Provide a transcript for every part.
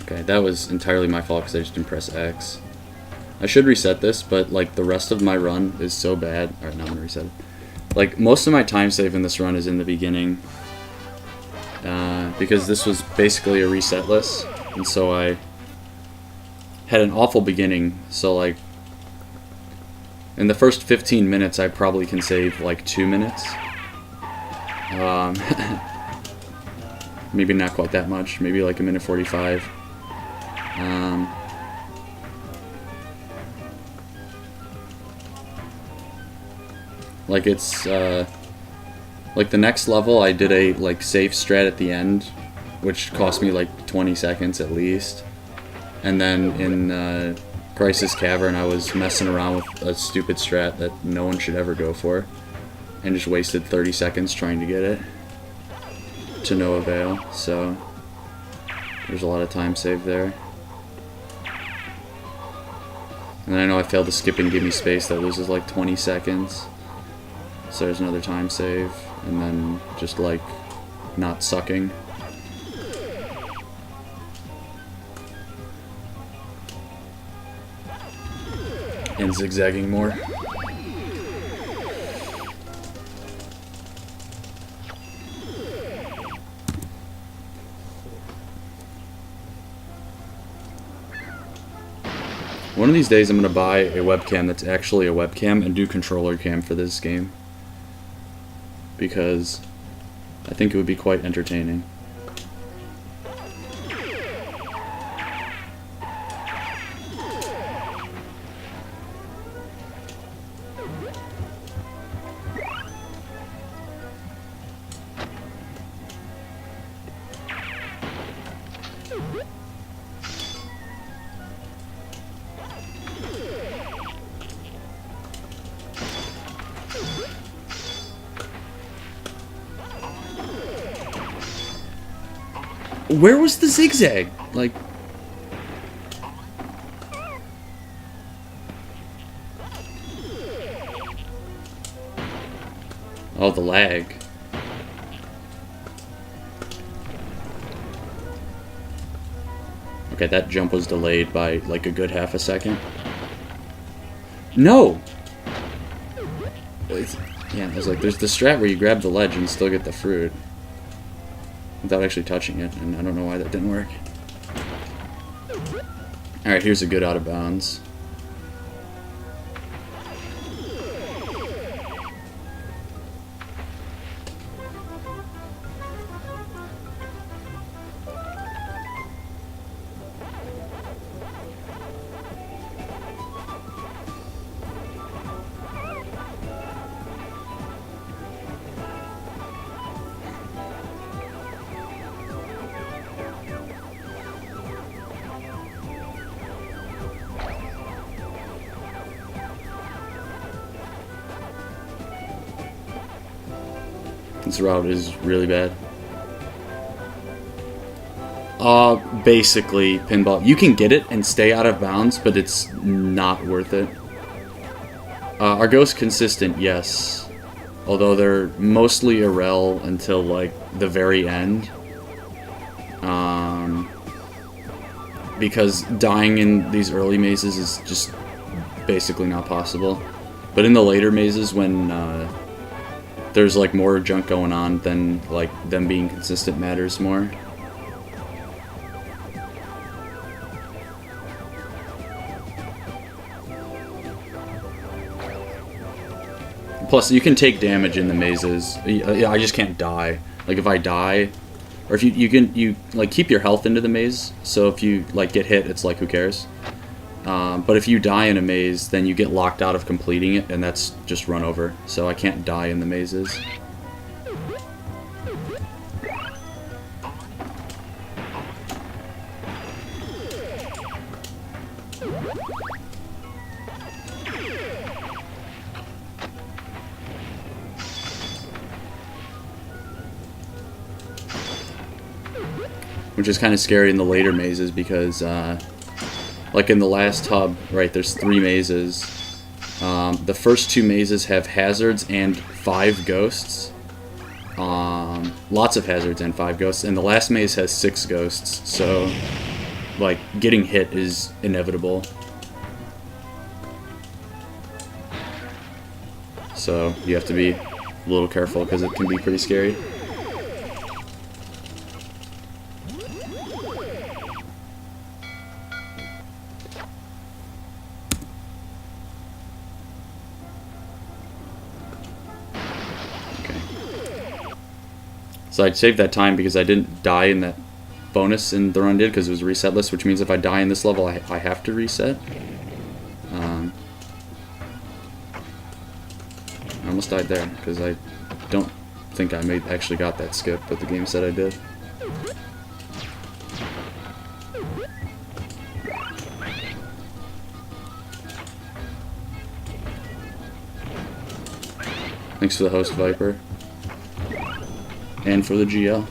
Okay, that was entirely my fault because I just didn't press X. I should reset this, but like the rest of my run is so bad. Alright, now I'm gonna reset it. Like most of my time save in this run is in the beginning. Because this was basically a resetless, and so I had an awful beginning, so like in the first 15 minutes I probably can save like 2 minutes. Maybe not quite that much, maybe like a minute 45. Like it's like the next level I did a like safe strat at the end, which cost me like 20 seconds at least. And then in Crisis Cavern I was messing around with a stupid strat that no one should ever go for, and just wasted 30 seconds trying to get it to no avail. So there's a lot of time saved there. And I know I failed to skip and give me space that loses like 20 seconds. So there's another time save, and then just like not sucking. And zigzagging more. One of these days I'm going to buy a webcam that's actually a webcam and do controller cam for this game, because I think it would be quite entertaining. Where was the zigzag? Like... Oh, the lag. Okay, that jump was delayed by like a good half a second. No! Yeah, I was like, there's the strat where you grab the ledge and still get the fruit without actually touching it, and I don't know why that didn't work. Alright, here's a good out of bounds. This route is really bad. Basically, pinball. You can get it and stay out of bounds, but it's not worth it. Are ghosts consistent? Yes. Although they're mostly irrel until, like, the very end. Because dying in these early mazes is just basically not possible. But in the later mazes, when, there's like more junk going on, then like them being consistent matters more. Plus, you can take damage in the mazes. I just can't die. Like if I die, or if you like keep your health into the maze. So if you like get hit, it's like who cares. But if you die in a maze, then you get locked out of completing it, and that's just run over. So I can't die in the mazes. Which is kind of scary in the later mazes because, like in the last hub, right, there's 3 mazes. The first 2 mazes have hazards and 5 ghosts. Lots of hazards and 5 ghosts. And the last maze has 6 ghosts, so like, getting hit is inevitable. So you have to be a little careful because it can be pretty scary. So I saved that time because I didn't die in that bonus in the run did because it was resetless, which means if I die in this level, I have to reset. I almost died there because I don't think I actually got that skip, but the game said I did. Thanks for the host, Viper. And for the GL.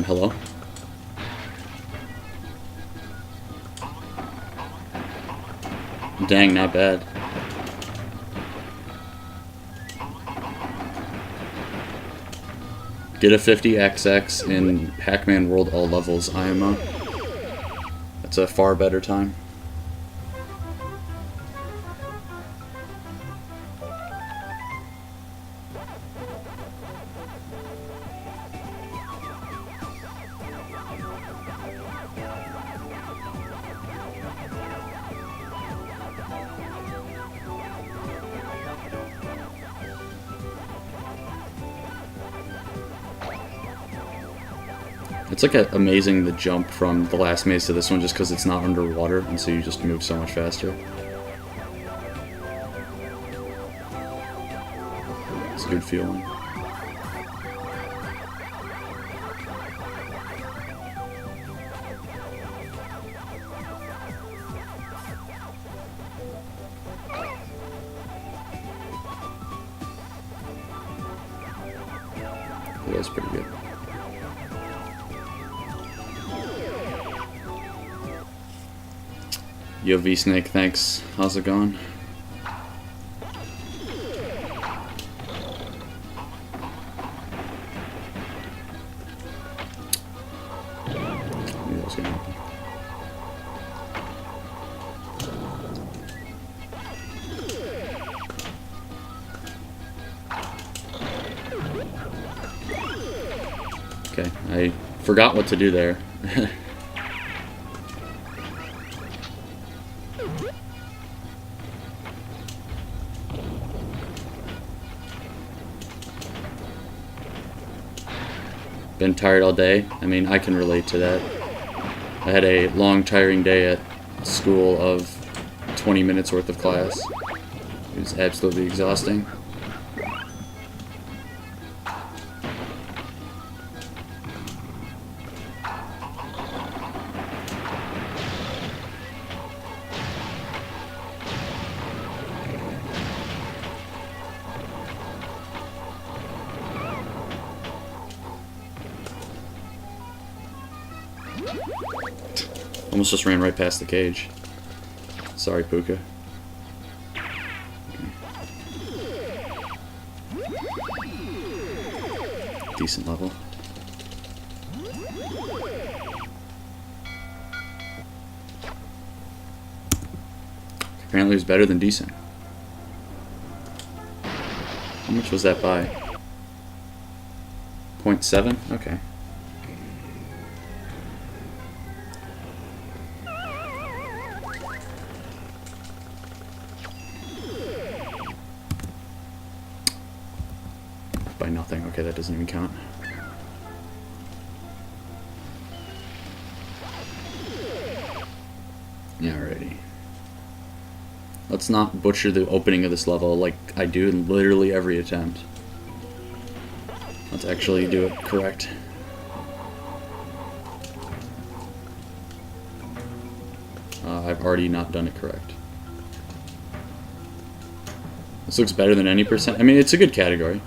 Hello? Dang, not bad. Get a 50XX in Pac-Man World All Levels IMO. That's a far better time. It's like amazing the jump from the last maze to this one just because it's not underwater, and so you just move so much faster. It's a good feeling. That was pretty good. Yo, V-Snake, thanks. How's it going? Okay, I forgot what to do there. Been tired all day. I mean, I can relate to that. I had a long, tiring day at school of 20 minutes worth of class. It was absolutely exhausting. Almost just ran right past the cage. Sorry, Puka. Decent level. Apparently it was better than decent. How much was that by? 0.7? Okay. By nothing. Okay, that doesn't even count. Alrighty. Let's not butcher the opening of this level like I do in literally every attempt. Let's actually do it correct. I've already not done it correct. This looks better than any percent. I mean, it's a good category.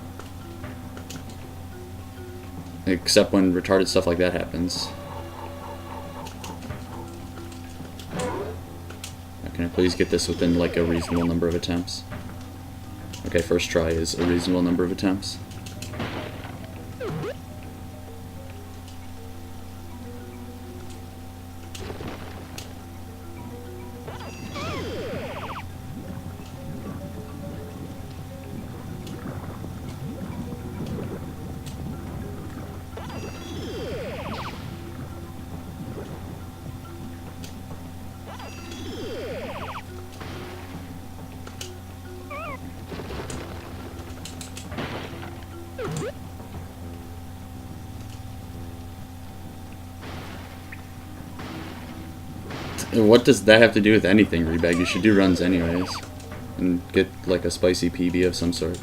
Except when retarded stuff like that happens. Can I please get this within like a reasonable number of attempts? Okay, first try is a reasonable number of attempts. What does that have to do with anything, Rebag? You should do runs anyways. And get like a spicy PB of some sort.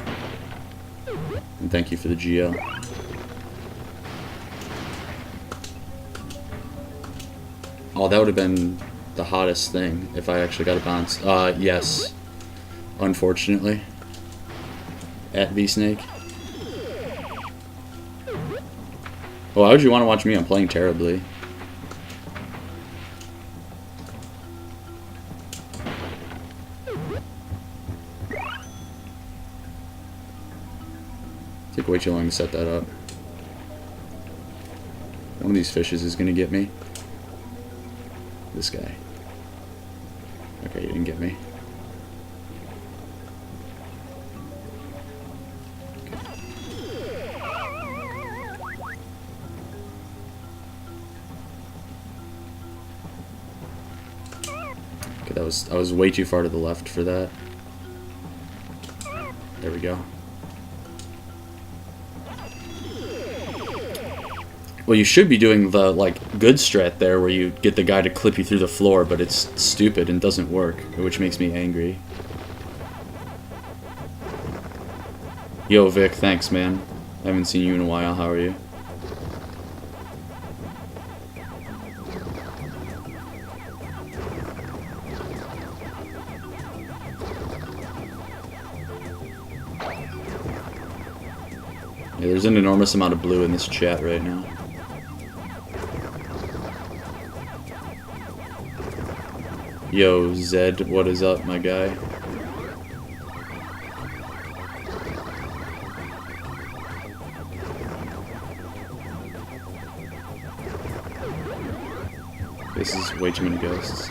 And thank you for the GL. Oh, that would have been the hottest thing if I actually got a bounce. Yes. Unfortunately. At V-Snake. Well, why would you want to watch me? I'm playing terribly. Took way too long to set that up. One of these fishes is gonna get me. This guy. Okay, he didn't get me. Okay, I was way too far to the left for that. There we go. Well, you should be doing the, like, good strat there where you get the guy to clip you through the floor, but it's stupid and doesn't work, which makes me angry. Yo, Vic, thanks, man. I haven't seen you in a while. How are you? Yeah, there's an enormous amount of blue in this chat right now. Yo, Zed, what is up, my guy? This is way too many ghosts.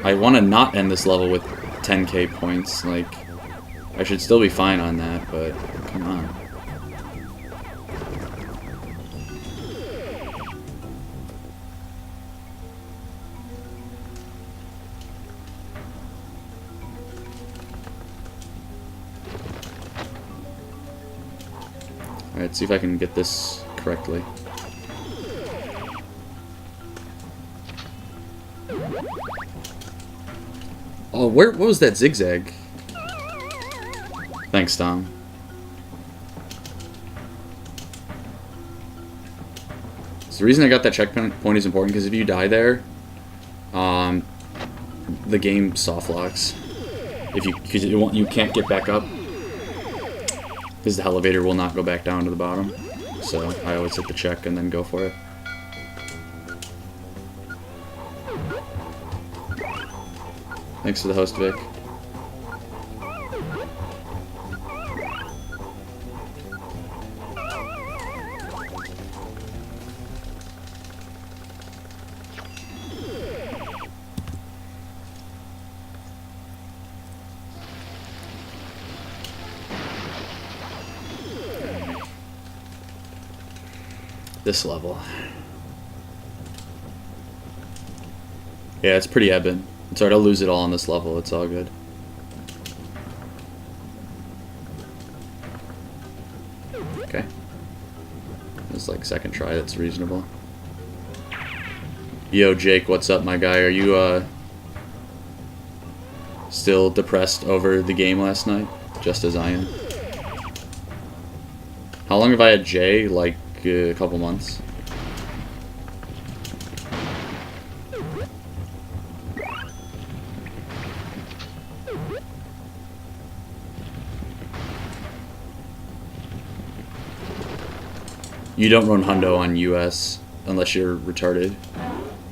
I want to not end this level with 10k points. Like, I should still be fine on that, but come on. Alright, see if I can get this correctly. Oh, what was that zigzag? Thanks, Tom. So the reason I got that checkpoint is important because if you die there, the game soft locks. Because you can't get back up. Because the elevator will not go back down to the bottom. So I always hit the check and then go for it. Thanks for the host, Vic. This level. Yeah, it's pretty ebbing. It's alright, I'll lose it all on this level. It's all good. Okay. It's like second try, that's reasonable. Yo, Jake, what's up, my guy? Are you, still depressed over the game last night? Just as I am. How long have I had Jay? Like, a couple months. You don't run hundo on US unless you're retarded,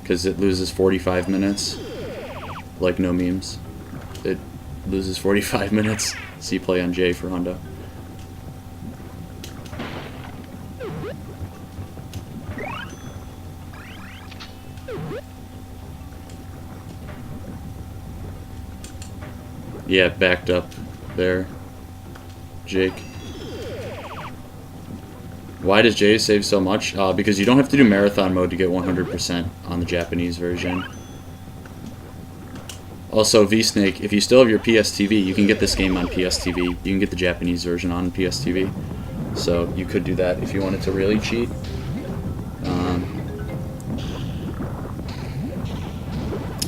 because it loses 45 minutes. Like no memes. It loses 45 minutes, so you play on J for hundo. Yeah, backed up there, Jake. Why does J save so much? Because you don't have to do marathon mode to get 100% on the Japanese version. Also, V-Snake, if you still have your PSTV, you can get this game on PSTV. You can get the Japanese version on PSTV. So you could do that if you wanted to really cheat.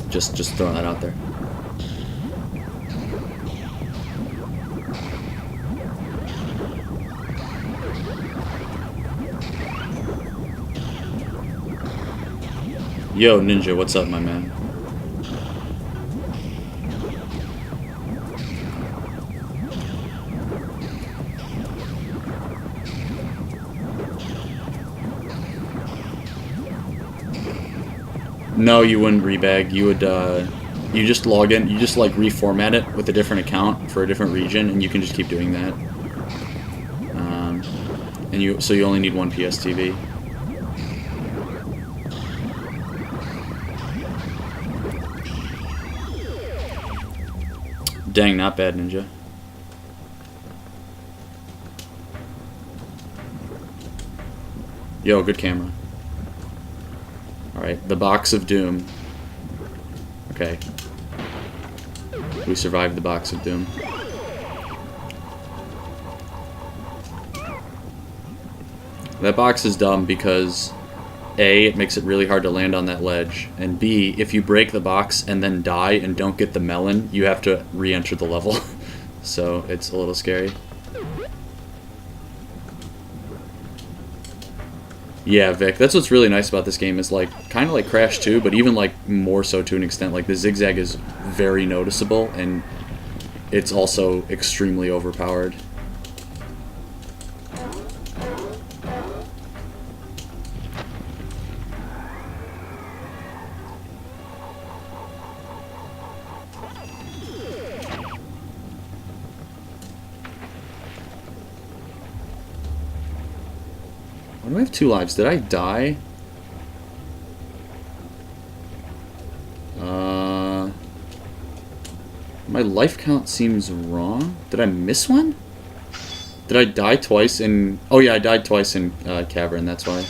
Just throwing that out there. Yo, Ninja, what's up, my man? No, you wouldn't rebag. You would, you just log in, you just like reformat it with a different account for a different region, and you can just keep doing that. So you only need one PSTV. Dang, not bad, Ninja. Yo, good camera. Alright, the Box of Doom. Okay. We survived the Box of Doom. That box is dumb because A, it makes it really hard to land on that ledge, and B, if you break the box and then die and don't get the melon, you have to re-enter the level. So it's a little scary. Yeah, Vic, that's what's really nice about this game is like kind of like Crash 2, but even like more so to an extent. Like the zigzag is very noticeable, and it's also extremely overpowered. Why do I have 2 lives? Did I die? My life count seems wrong. Did I miss one? Did I die twice in... Oh yeah, I died twice in Cavern, that's why. I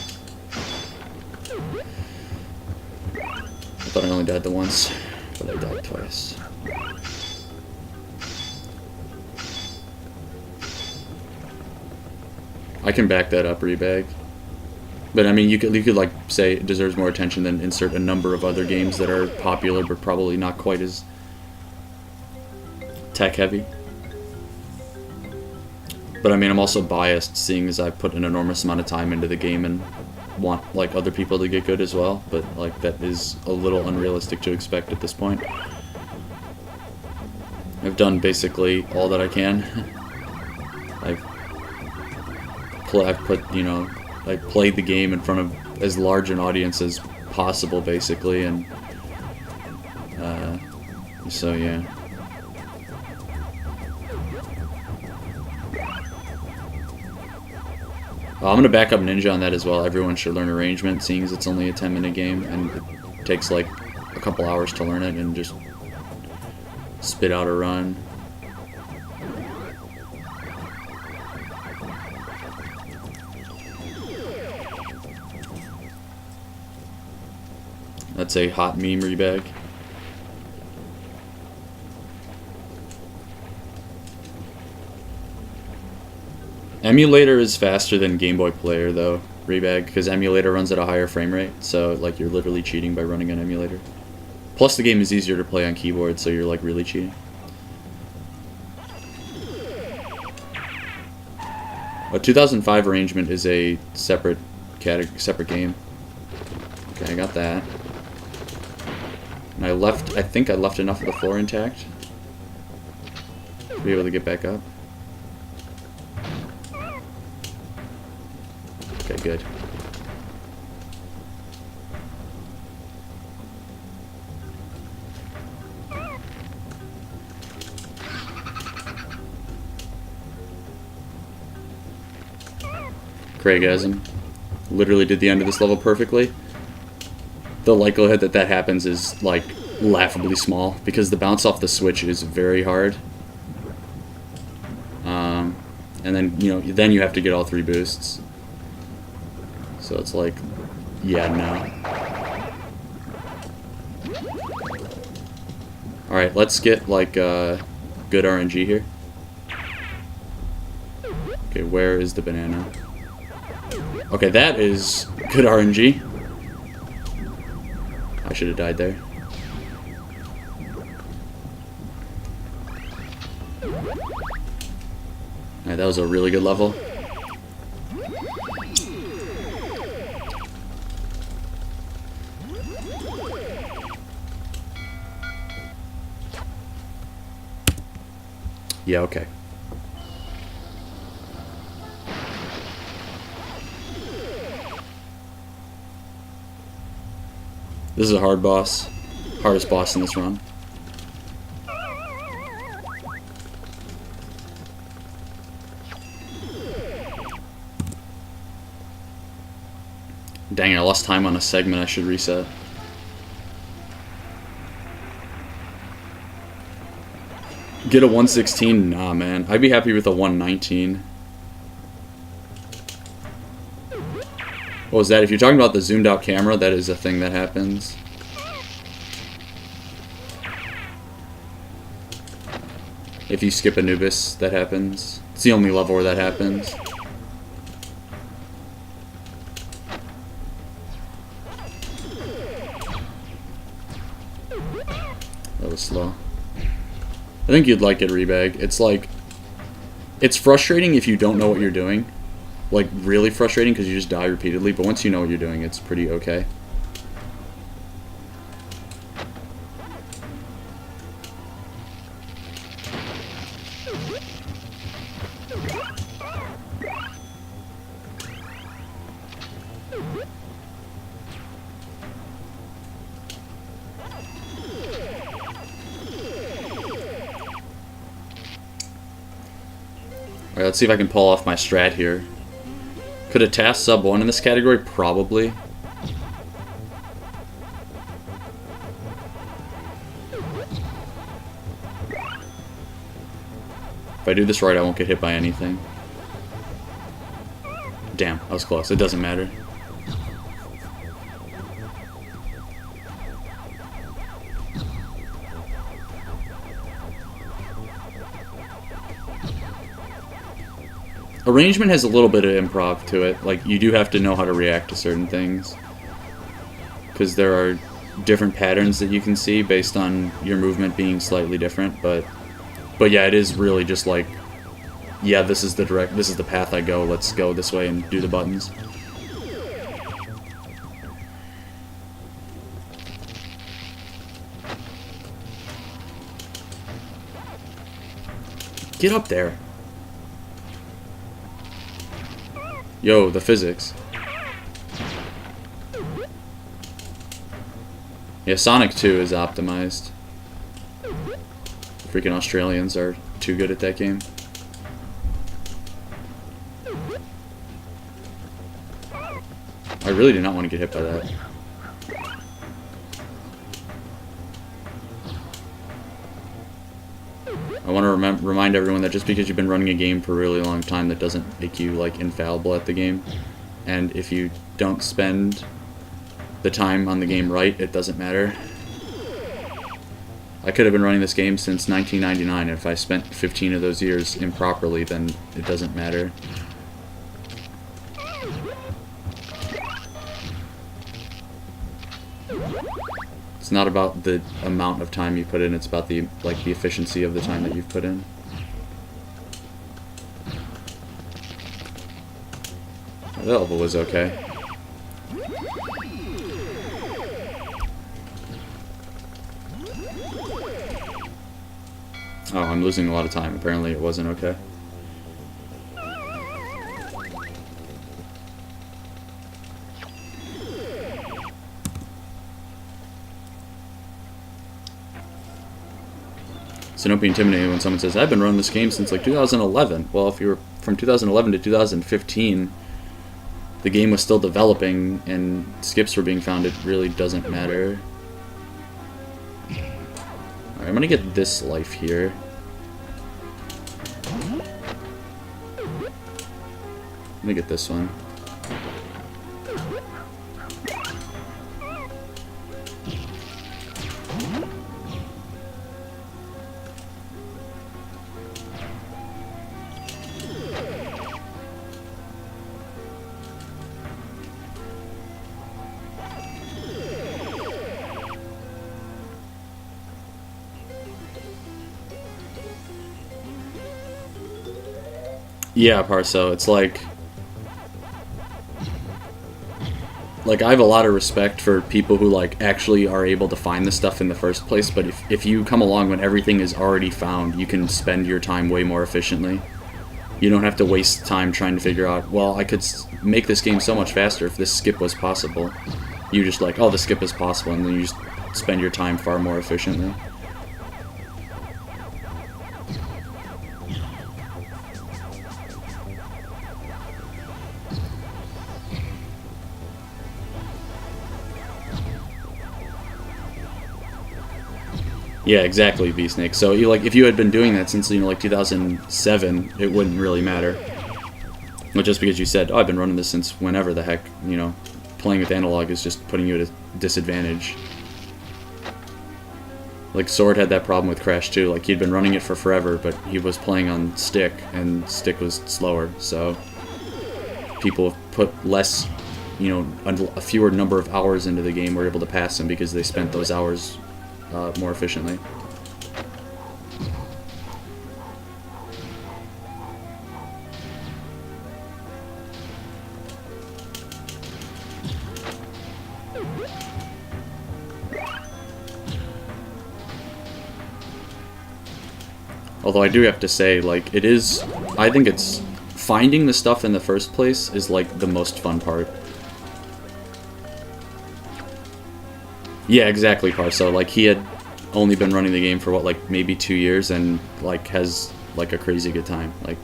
thought I only died the once, but I died twice. I can back that up, Rebag. But I mean, you could like say it deserves more attention than insert a number of other games that are popular but probably not quite as tech heavy. But I mean, I'm also biased, seeing as I put an enormous amount of time into the game and want like other people to get good as well. But like that is a little unrealistic to expect at this point. I've done basically all that I can. I've put, you know, I played the game in front of as large an audience as possible, basically, and so yeah. I'm gonna back up Ninja on that as well. Everyone should learn arrangement, seeing as it's only a 10-minute game and it takes like a couple hours to learn it and just spit out a run. That's a hot meme rebag. Emulator is faster than Game Boy Player though, rebag, because emulator runs at a higher frame rate, so like you're literally cheating by running an emulator. Plus the game is easier to play on keyboard, so you're like really cheating. A 2005 arrangement is a separate game. Okay, I got that. And I think I left enough of the floor intact to be able to get back up. Okay, good. Craigasm. Literally did the end of this level perfectly. The likelihood that that happens is, like, laughably small, because the bounce off the switch is very hard. And then, you know, then you have to get all 3 boosts. So it's like, yeah, no. Alright, let's get, like, good RNG here. Okay, where is the banana? Okay, that is good RNG. I should have died there. Alright, that was a really good level. Yeah, okay. This is a hard boss. Hardest boss in this run. Dang it, I lost time on a segment. I should reset. Get a 116? Nah, man. I'd be happy with a 119. What was that? If you're talking about the zoomed out camera, that is a thing that happens. If you skip Anubis, that happens. It's the only level where that happens. That was slow. I think you'd like it, Rebag. It's like... It's frustrating if you don't know what you're doing. Like, really frustrating because you just die repeatedly, but once you know what you're doing, it's pretty okay. Alright, let's see if I can pull off my strat here. Could a task sub 1 in this category? Probably. If I do this right, I won't get hit by anything. Damn, that was close. It doesn't matter. Arrangement has a little bit of improv to it. Like, you do have to know how to react to certain things. Because there are different patterns that you can see based on your movement being slightly different, but yeah, it is really just like, yeah, this is the path I go, let's go this way and do the buttons. Get up there. Yo, the physics. Yeah, Sonic 2 is optimized. Freaking Australians are too good at that game. I really do not want to get hit by that. I want to remind everyone that just because you've been running a game for a really long time, that doesn't make you, like, infallible at the game. And if you don't spend the time on the game right, it doesn't matter. I could have been running this game since 1999, and if I spent 15 of those years improperly, then it doesn't matter. It's not about the amount of time you put in, it's about the efficiency of the time that you've put in. That level was okay. Oh, I'm losing a lot of time. Apparently it wasn't okay. So don't be intimidated when someone says, I've been running this game since like 2011. Well, if you were from 2011 to 2015, the game was still developing and skips were being found, it really doesn't matter. Alright, I'm gonna get this life here. Let me get this one. Yeah, Parso, it's like I have a lot of respect for people who like actually are able to find this stuff in the first place, but if you come along when everything is already found, you can spend your time way more efficiently. You don't have to waste time trying to figure out, well, I could make this game so much faster if this skip was possible. You just like, oh, the skip is possible, and then you just spend your time far more efficiently. Yeah, exactly, B-Snake. So, if you had been doing that since, like 2007, it wouldn't really matter. Not just because you said, oh, I've been running this since whenever the heck, playing with analog is just putting you at a disadvantage. Like, Sword had that problem with Crash 2. Like, he'd been running it for forever, but he was playing on stick, and stick was slower, so people put less, a fewer number of hours into the game were able to pass him because they spent those hours more efficiently. Although I do have to say, like, I think it's finding the stuff in the first place is like the most fun part. Yeah, exactly, Parso. Like, he had only been running the game for, what, like, maybe 2 years, and, like, has, like, a crazy good time. Like,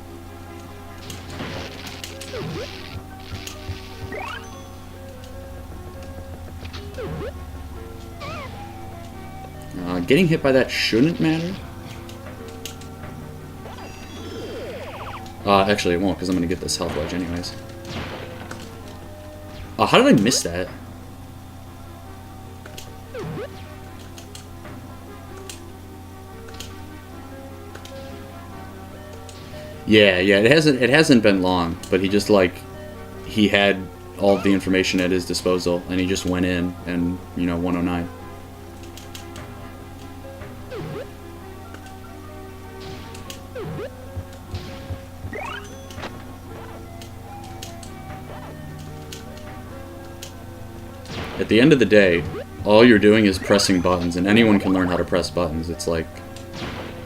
getting hit by that shouldn't matter. Actually, it won't, because I'm going to get this health wedge anyways. How did I miss that? Yeah, it hasn't been long, but he just, like, he had all of the information at his disposal, and he just went in, and, 109. At the end of the day, all you're doing is pressing buttons, and anyone can learn how to press buttons. It's like,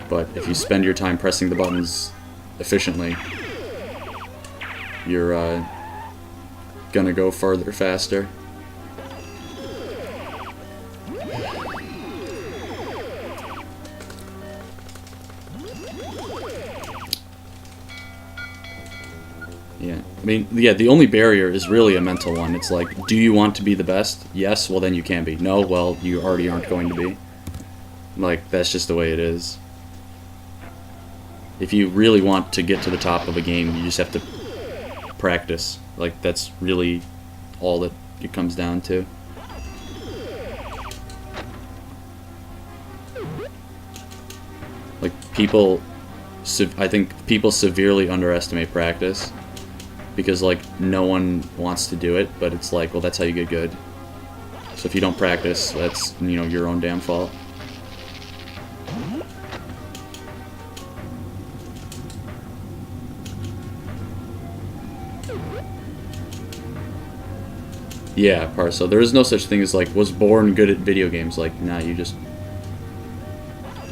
but if you spend your time pressing the buttons efficiently, you're gonna go further faster. Yeah, I mean, yeah, the only barrier is really a mental one. It's like, do you want to be the best? Yes, well then you can be. No, well, you already aren't going to be. Like, that's just the way it is. If you really want to get to the top of a game, you just have to practice. Like, that's really all that it comes down to. Like, I think people severely underestimate practice. Because, like, no one wants to do it, but it's like, well, that's how you get good. So if you don't practice, that's, your own damn fault. Yeah, Parso. There is no such thing as, like, was born good at video games. Like, nah, you just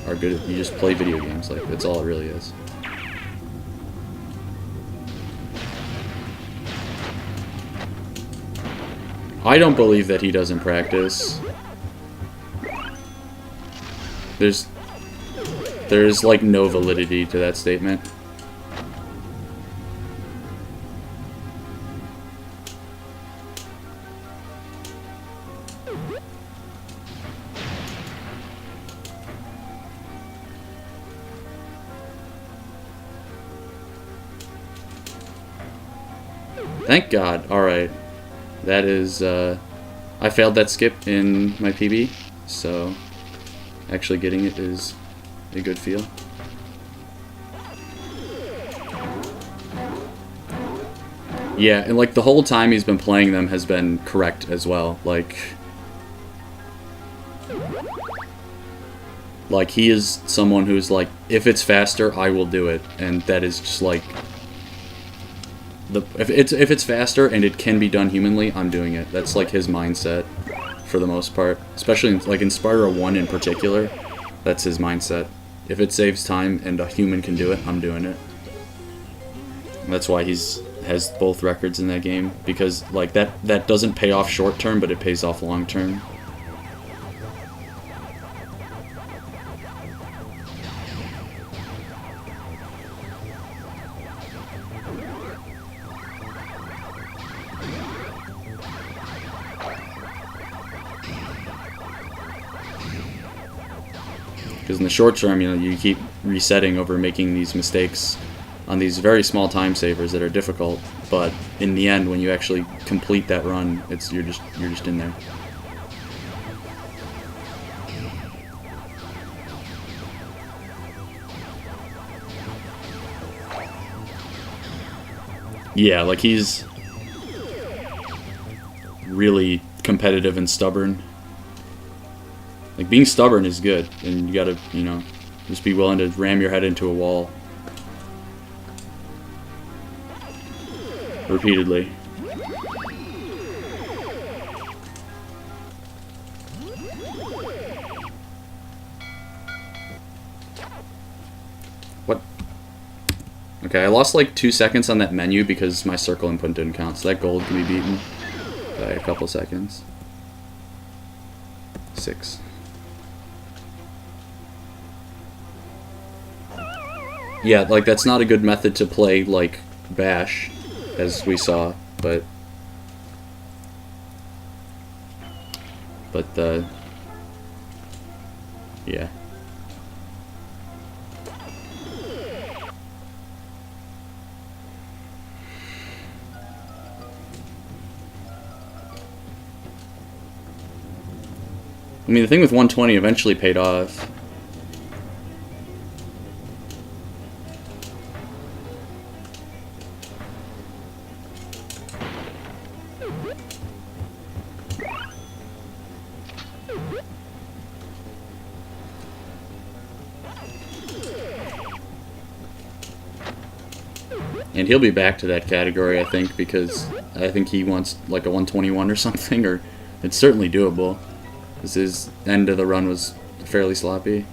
are good at, you just play video games. Like, that's all it really is. I don't believe that he doesn't practice. There's like no validity to that statement. Thank God. Alright. That is, I failed that skip in my PB, so actually getting it is a good feel. Yeah, and like the whole time he's been playing them has been correct as well. Like he is someone who's like, if it's faster, I will do it, and that is just like if it's faster and it can be done humanly, I'm doing it. That's like his mindset for the most part, especially in, like in Spyro 1 in particular. That's his mindset. If it saves time and a human can do it, I'm doing it. And that's why has both records in that game, because like that doesn't pay off short term, but it pays off long term. Because in the short term, you know, you keep resetting over making these mistakes on these very small time savers that are difficult, but in the end, when you actually complete that run, you're just in there. Yeah, like he's really competitive and stubborn. Like, being stubborn is good, and you gotta, you know, just be willing to ram your head into a wall repeatedly. What? Okay, I lost like 2 seconds on that menu because my circle input didn't count, so that gold can be beaten by a couple seconds. 6. Yeah, like, that's not a good method to play, like, Bash, as we saw, but... yeah. I mean, the thing with 120 eventually paid off. And he'll be back to that category, I think, because I think he wants like a 121 or something, or it's certainly doable, because his end of the run was fairly sloppy.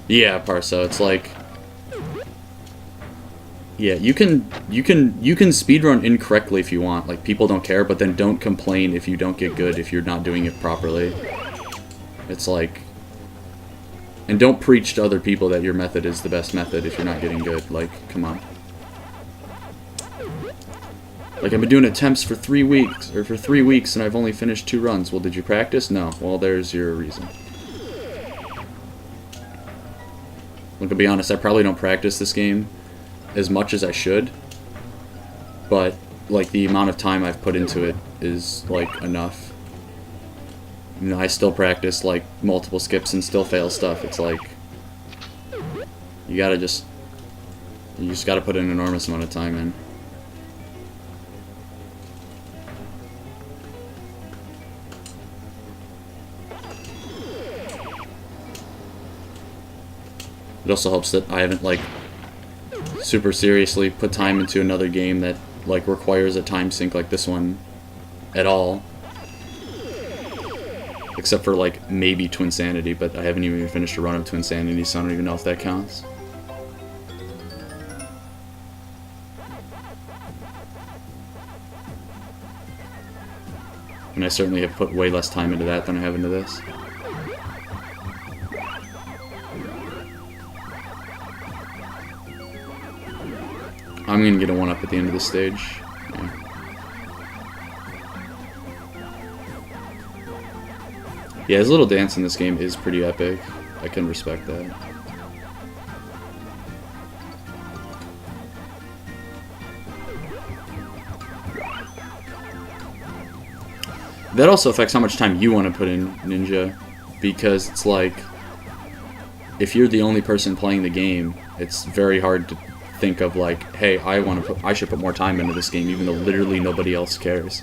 Yeah, Parso, it's like, yeah, you can speedrun incorrectly if you want. Like, people don't care, but then don't complain if you don't get good if you're not doing it properly. It's like, and don't preach to other people that your method is the best method if you're not getting good. Like, come on. Like, I've been doing attempts for 3 weeks, or for 3 weeks, and I've only finished 2 runs. Well, did you practice? No. Well, there's your reason. Look, to be honest, I probably don't practice this game as much as I should, but, like, the amount of time I've put into it is, like, enough. You know, I still practice, like, multiple skips and still fail stuff. It's like, you just gotta put an enormous amount of time in. It also helps that I haven't, like, super seriously put time into another game that, like, requires a time sync like this one at all. Except for, like, maybe Twinsanity, but I haven't even finished a run of Twinsanity, so I don't even know if that counts. And I certainly have put way less time into that than I have into this. I'm gonna get a 1-up at the end of this stage. Yeah. Yeah, his little dance in this game is pretty epic. I can respect that. That also affects how much time you want to put in Ninja, because it's like, if you're the only person playing the game, it's very hard to think of like, hey, I should put more time into this game, even though literally nobody else cares.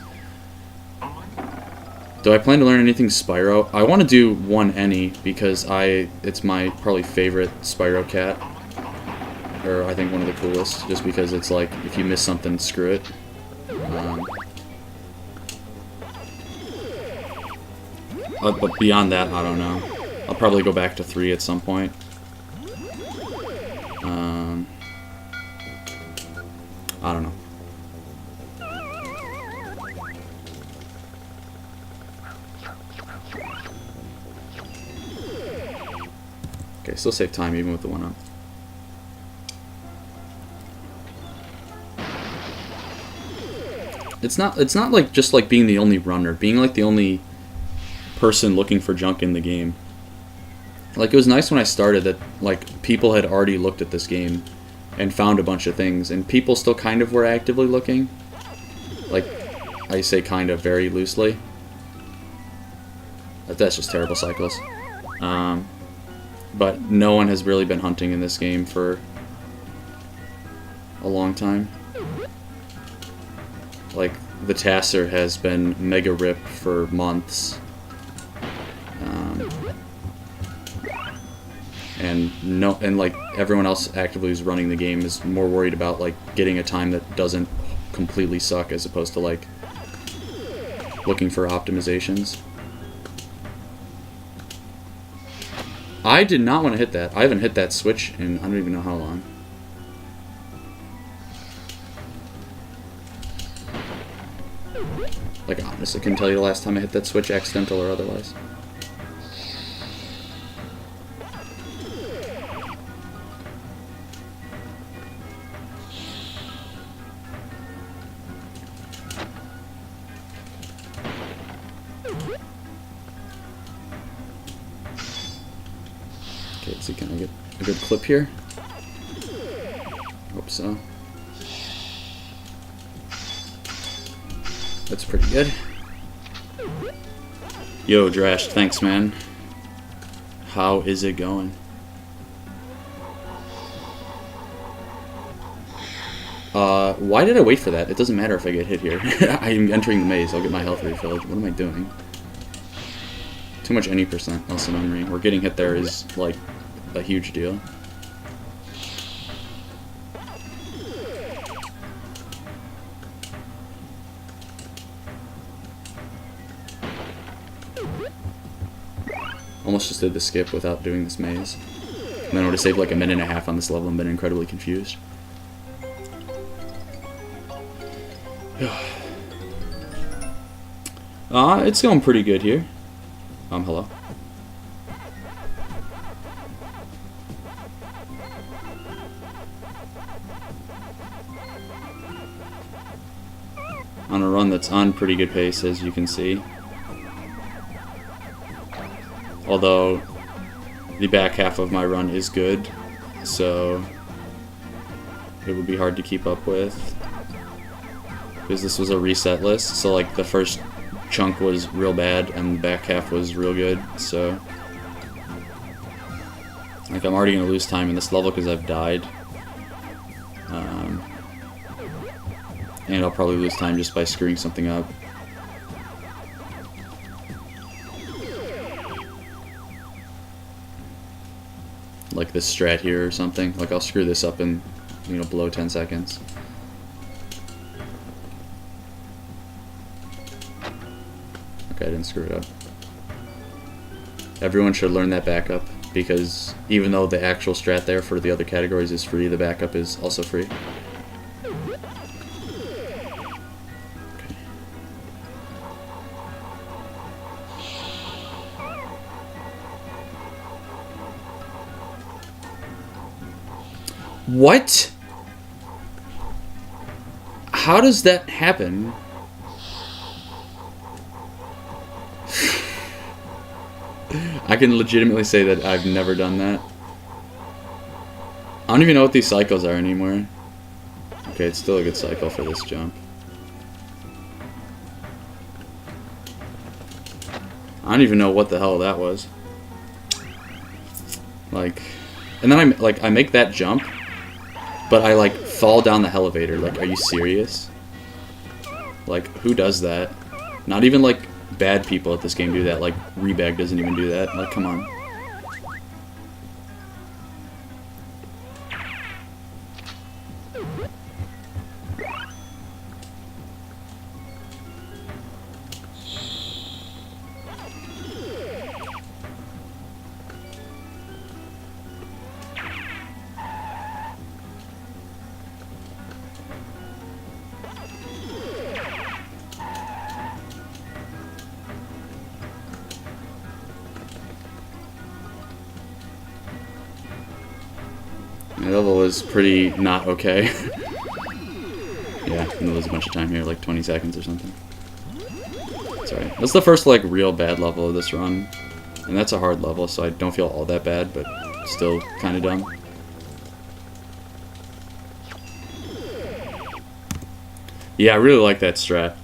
Do I plan to learn anything Spyro? I want to do one any, because it's my probably favorite Spyro cat, or I think one of the coolest, just because it's like, if you miss something, screw it. But beyond that, I don't know. I'll probably go back to 3 at some point. I don't know. Okay, still save time even with the 1-up. It's not like just like being the only runner, being like the only person looking for junk in the game. Like, it was nice when I started that like people had already looked at this game and found a bunch of things, and people still kind of were actively looking. Like, I say kind of very loosely. That's just terrible cycles. But no one has really been hunting in this game for a long time. Like, the Tasser has been mega ripped for months. And like everyone else actively who's running the game is more worried about like getting a time that doesn't completely suck, as opposed to like looking for optimizations. I did not want to hit that. I haven't hit that switch in I don't even know how long. Like, honestly, I couldn't tell you the last time I hit that switch, accidental or otherwise. Okay, let's see, can I get a good clip here? Hope so. That's pretty good. Yo, Drash, thanks, man. How is it going? Why did I wait for that? It doesn't matter if I get hit here. I'm entering the maze. I'll get my health refilled. What am I doing? Too much any percent muscle memory. Where getting hit there is, like, a huge deal. Almost just did the skip without doing this maze. And then I would have saved like a minute and a half on this level and been incredibly confused. It's going pretty good here. Hello. On a run that's on pretty good pace, as you can see. Although the back half of my run is good, so it would be hard to keep up with. Because this was a reset list, so like the first chunk was real bad and the back half was real good, so like I'm already going to lose time in this level because I've died. And I'll probably lose time just by screwing something up. Like this strat here or something. Like I'll screw this up in, you know, below 10 seconds. Okay, I didn't screw it up. Everyone should learn that backup, because even though the actual strat there for the other categories is free, the backup is also free. What? How does that happen? I can legitimately say that I've never done that. I don't even know what these cycles are anymore. Okay, it's still a good cycle for this jump. I don't even know what the hell that was. Like, and then I make that jump, but I like fall down the elevator. Like, are you serious? Like, who does that? Not even like bad people at this game do that. Like, Rebag doesn't even do that. Like, come on. My level is pretty not okay. Yeah, I'm gonna lose a bunch of time here, like 20 seconds or something. Sorry. That's the first, like, real bad level of this run. And that's a hard level, so I don't feel all that bad, but still kind of dumb. Yeah, I really like that strat.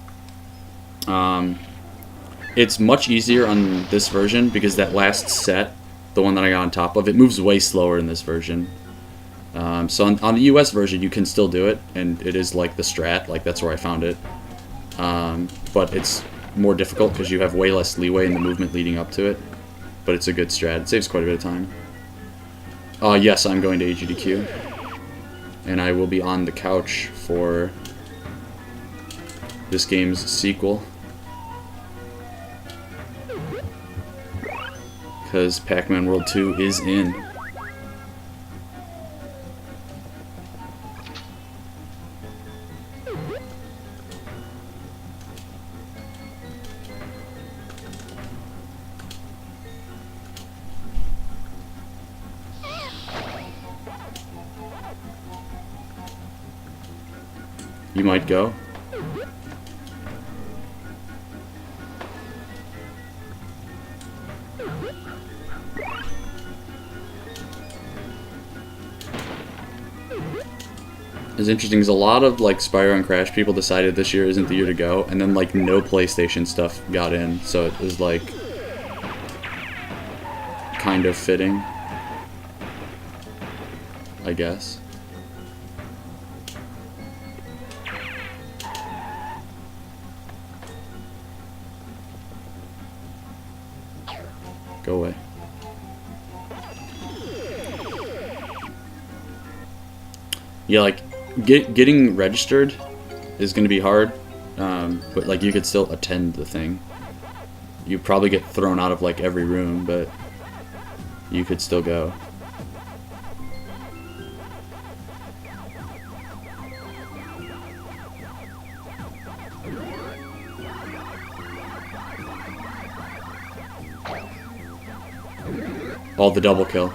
It's much easier on this version because that last set, the one that I got on top of, it moves way slower in this version. So on the US version, you can still do it, and it is like the strat, like that's where I found it. But it's more difficult because you have way less leeway in the movement leading up to it. But it's a good strat. It saves quite a bit of time. Yes, I'm going to AGDQ. And I will be on the couch for this game's sequel. Because Pac-Man World 2 is in. You might go. It's interesting because a lot of like Speedrun Crash people decided this year isn't the year to go, and then like no PlayStation stuff got in, so it was like kind of fitting, I guess. Go away. Yeah, like, getting registered is going to be hard, but, like, you could still attend the thing. You probably get thrown out of, like, every room, but you could still go. Oh, the double kill.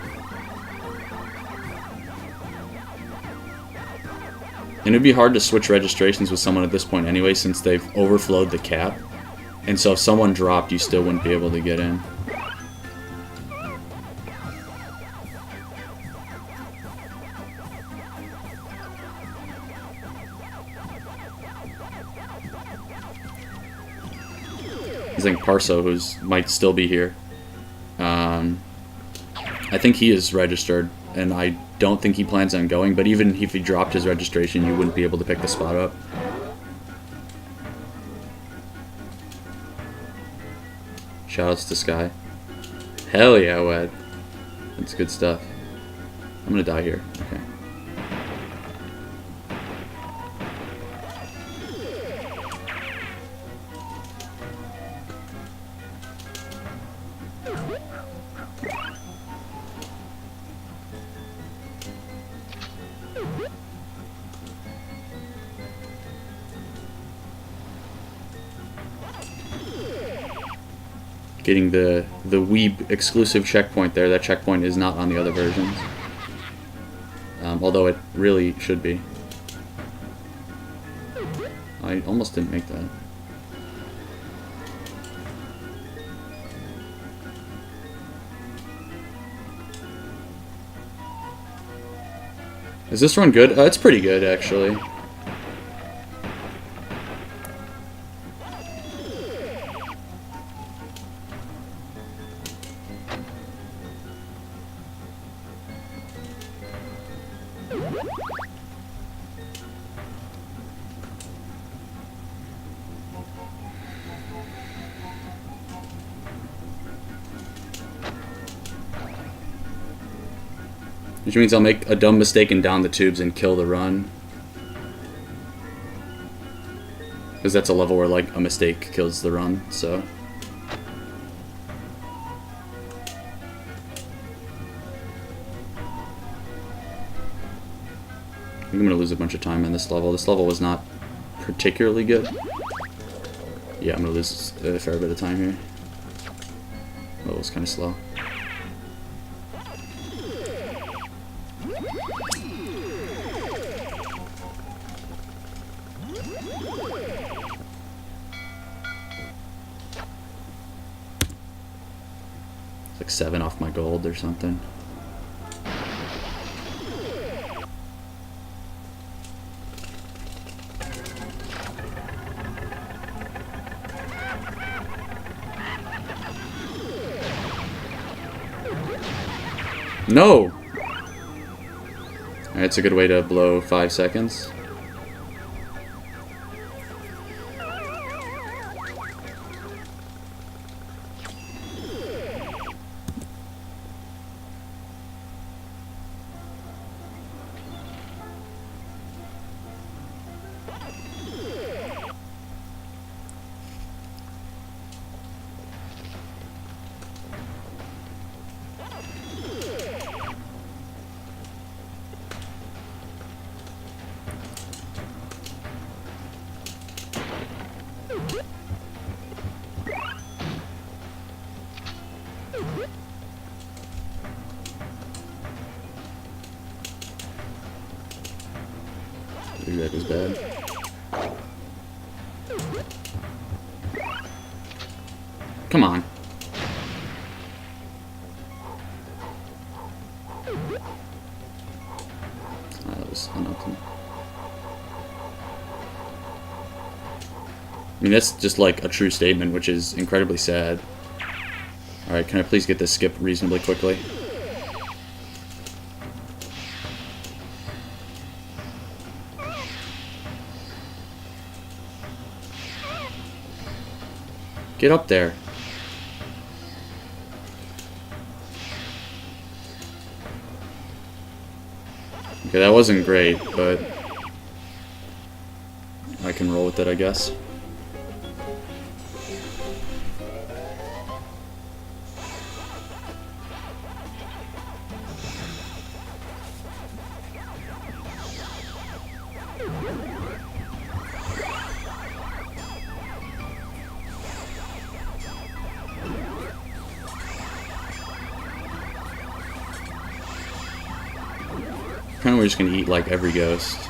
And it'd be hard to switch registrations with someone at this point anyway, since they've overflowed the cap. And so if someone dropped, you still wouldn't be able to get in. I think Parso, who's might still be here. I think he is registered, and I don't think he plans on going, but even if he dropped his registration, you wouldn't be able to pick the spot up. Shoutouts to Sky. Hell yeah, Wed. That's good stuff. I'm gonna die here. Okay. Getting the Weeb exclusive checkpoint there. That checkpoint is not on the other versions. although it really should be. I almost didn't make that. Is this run good? It's pretty good, actually. Which means I'll make a dumb mistake and down the tubes and kill the run. Because that's a level where, like, a mistake kills the run, so... I think I'm gonna lose a bunch of time in this level. This level was not particularly good. Yeah, I'm gonna lose a fair bit of time here. Oh, it was kind of slow. It's like 7 off my gold or something. No! Alright, it's a good way to blow 5 seconds. Maybe that was bad. Come on. That was unoptimal. I mean, that's just like a true statement, which is incredibly sad. Alright, can I please get this skip reasonably quickly? Get up there. Okay, that wasn't great, but I can roll with it, I guess. Kind of we're just gonna eat like every ghost.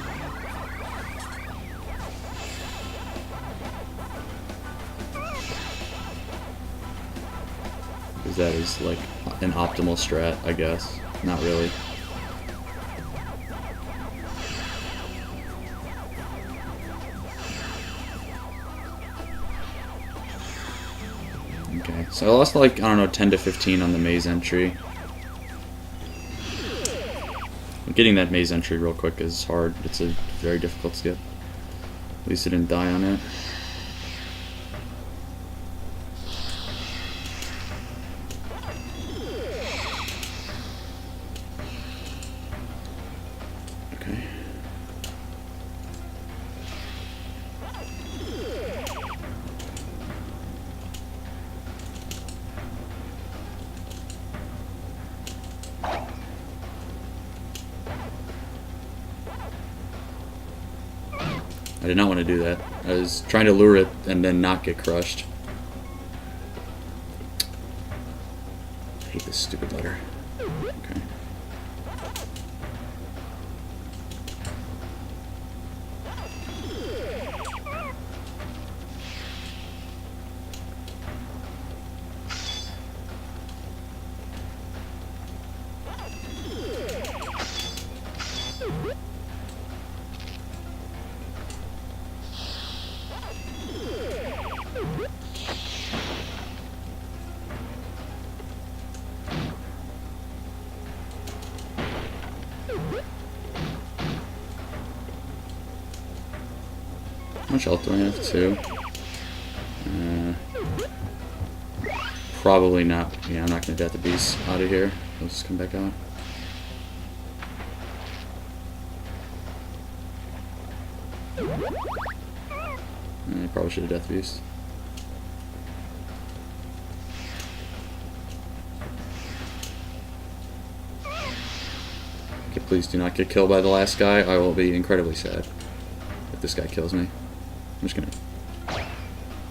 Because that is like an optimal strat, I guess. Not really. Okay, so I lost like, I don't know, 10 to 15 on the maze entry. Getting that maze entry real quick is hard. It's a very difficult skip. At least I didn't die on it. Okay. I did not want to do that. I was trying to lure it and then not get crushed. I hate this stupid letter. Okay. much health do I have? 2. Probably not. Yeah, I'm not gonna get the beast out of here. I'll just come back out. I probably should have death beast. Okay, please do not get killed by the last guy. I will be incredibly sad if this guy kills me. I'm just gonna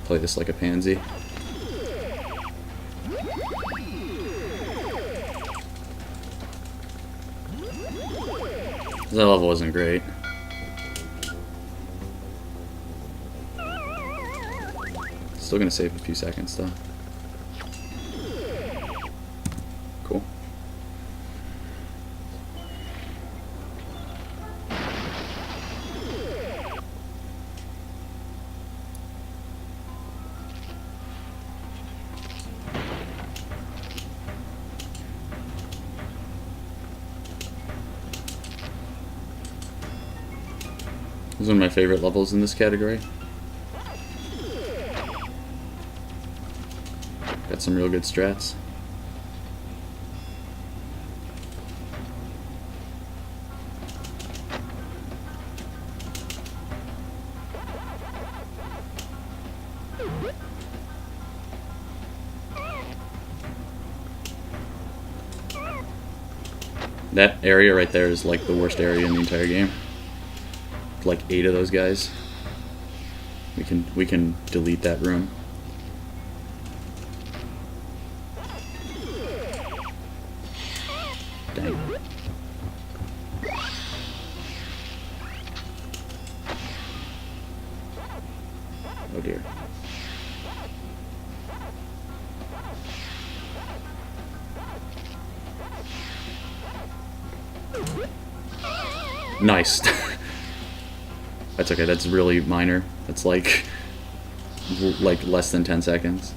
play this like a pansy. That level wasn't great. Still gonna save a few seconds though. Cool. This is one of my favorite levels in this category. Got some real good strats. That area right there is like the worst area in the entire game. Like 8 of those guys. We can delete that room. Dang. Oh dear. Nice. That's okay, that's really minor. That's like less than 10 seconds.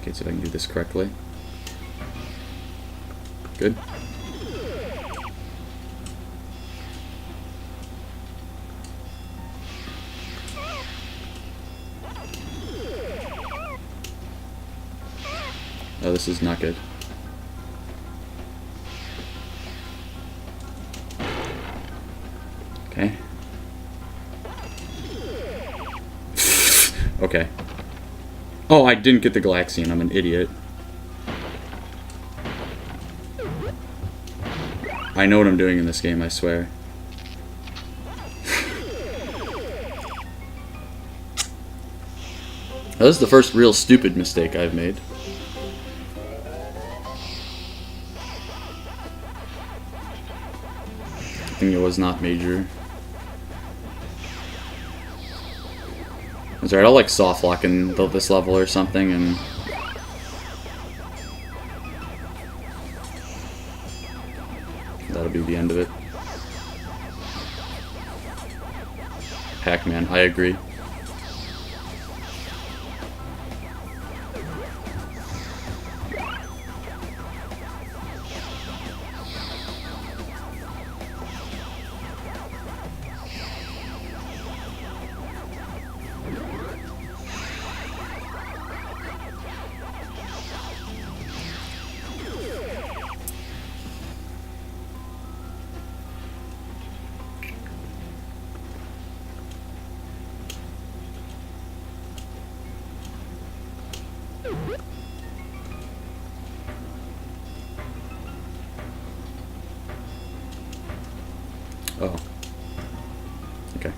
Okay, so if I can do this correctly. Good. Oh, this is not good. Okay. Okay. Oh, I didn't get the Galaxian. I'm an idiot. I know what I'm doing in this game, I swear. That was the first real stupid mistake I've made. I think it was not major. It's alright, I'll like soft lock in this level or something and... that'll be the end of it. Pac-Man, I agree. Oh. Okay.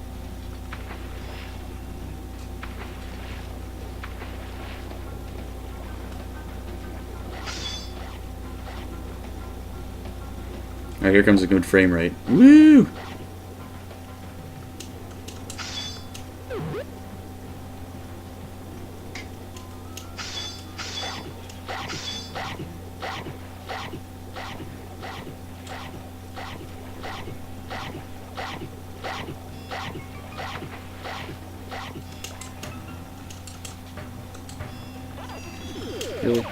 Alright, here comes a good frame rate. Woo! Really?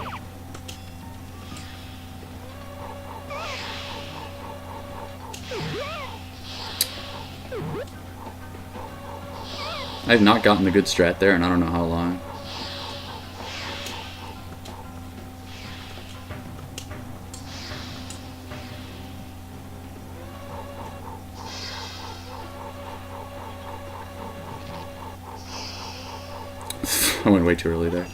I have not gotten the good strat there, and I don't know how long. I went way too early there.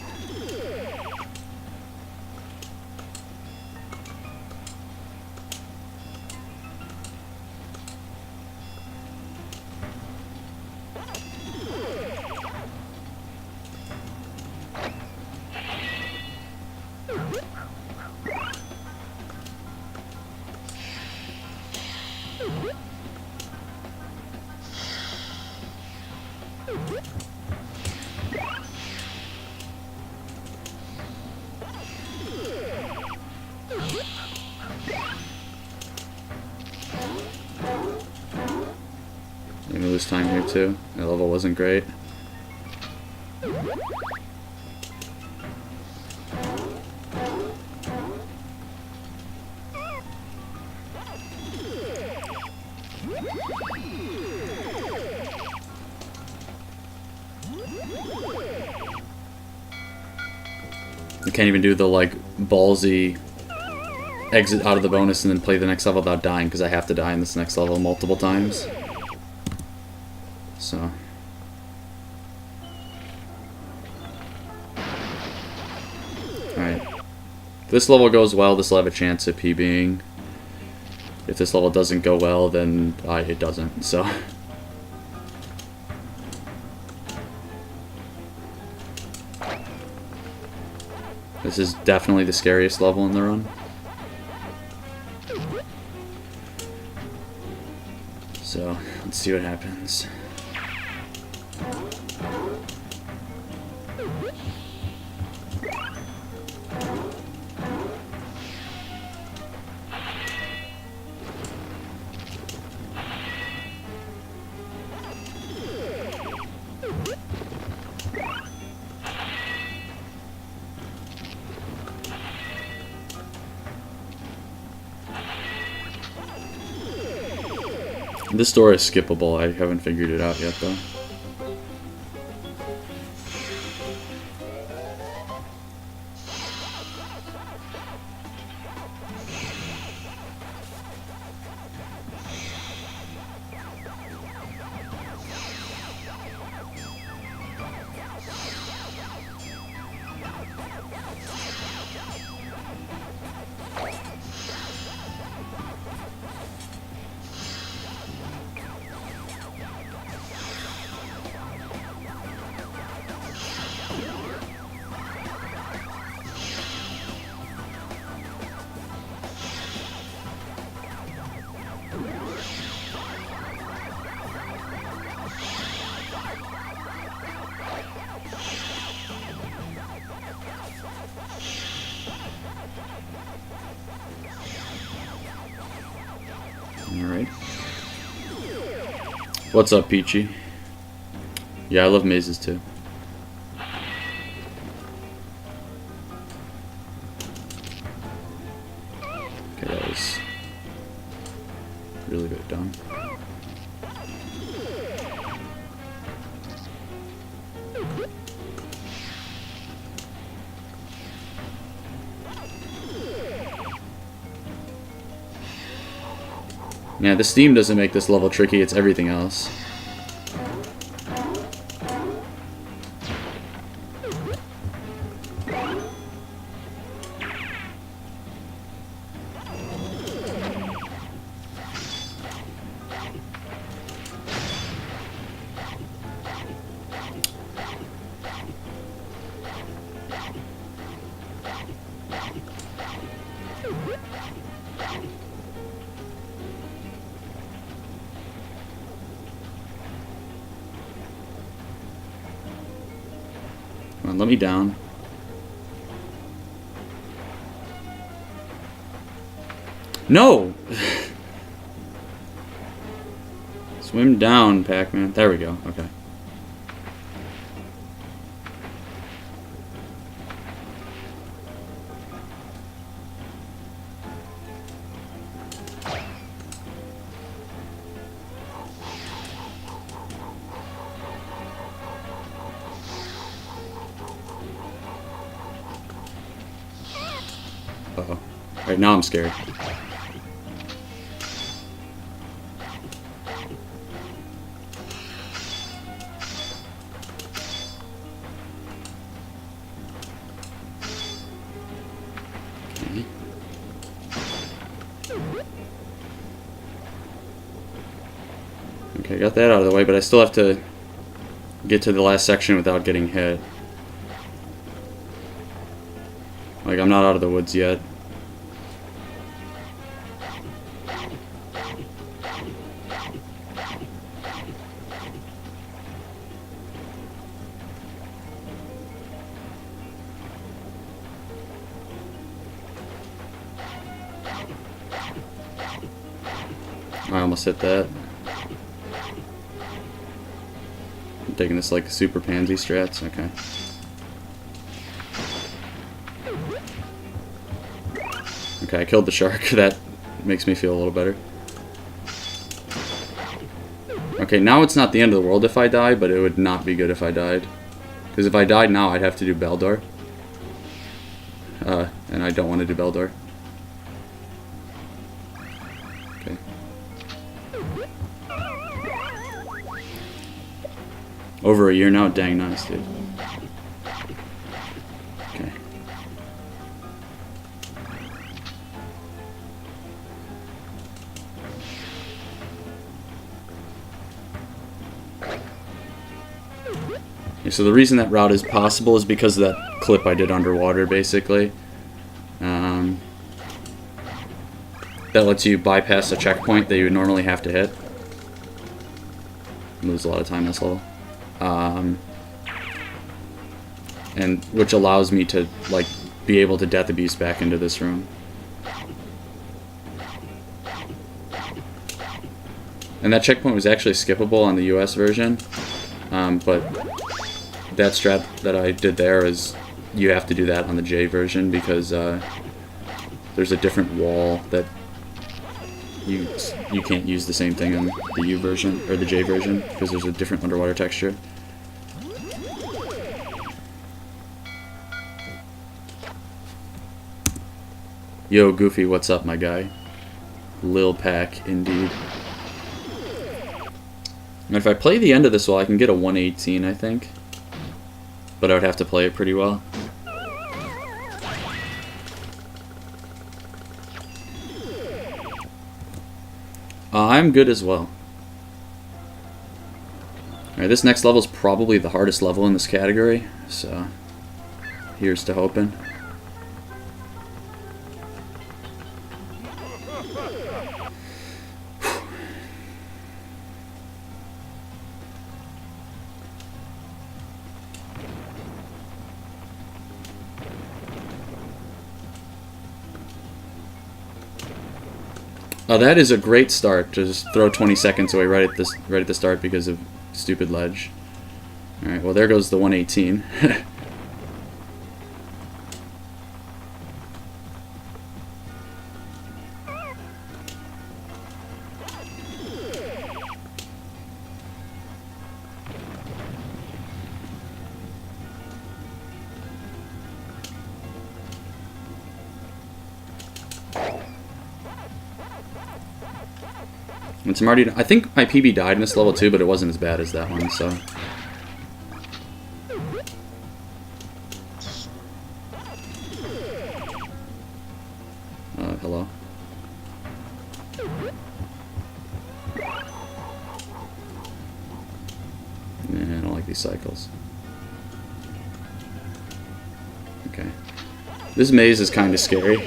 I'm gonna lose time here too. That level wasn't great. I can't even do the like ballsy exit out of the bonus and then play the next level without dying because I have to die in this next level multiple times. So. Alright. If this level goes well, this will have a chance of PBing. If this level doesn't go well, then it doesn't, so. This is definitely the scariest level in the run. So, let's see what happens. This door is skippable. I haven't figured it out yet, though. Alright. What's up, Peachy? Yeah, I love mazes too. Okay, that was really good done. Yeah, the steam doesn't make this level tricky, it's everything else. Come on, let me down. No! Swim down, Pac-Man. There we go. Okay. Uh-oh. Alright, now I'm scared. Okay, got that out of the way, but I still have to get to the last section without getting hit. Like, I'm not out of the woods yet. I almost hit that. I'm taking this like super pansy strats. Okay. Okay, I killed the shark. That makes me feel a little better. Okay, now it's not the end of the world if I die, but it would not be good if I died. Because if I died now, I'd have to do Beldor. And I don't want to do Beldor. Okay. Over a year now? Dang, nice, dude. Okay. Okay, so the reason that route is possible is because of that clip I did underwater, basically. That lets you bypass a checkpoint that you would normally have to hit. Lose a lot of time this level. And which allows me to, like, be able to death abuse back into this room. And that checkpoint was actually skippable on the US version, but that strat that I did there is you have to do that on the J version because there's a different wall that you can't use the same thing in the U version or the J version because there's a different underwater texture. Yo, Goofy, what's up, my guy? Lil Pac, indeed. And if I play the end of this well, I can get a 118, I think. But I would have to play it pretty well. I'm good as well. Alright, this next level is probably the hardest level in this category, so here's to hoping. Oh, that is a great start to just throw 20 seconds away right at the start because of stupid ledge. All right, well there goes the 118. And I think my PB died in this level too, but it wasn't as bad as that one, so. Hello. Nah, I don't like these cycles. Okay. This maze is kind of scary.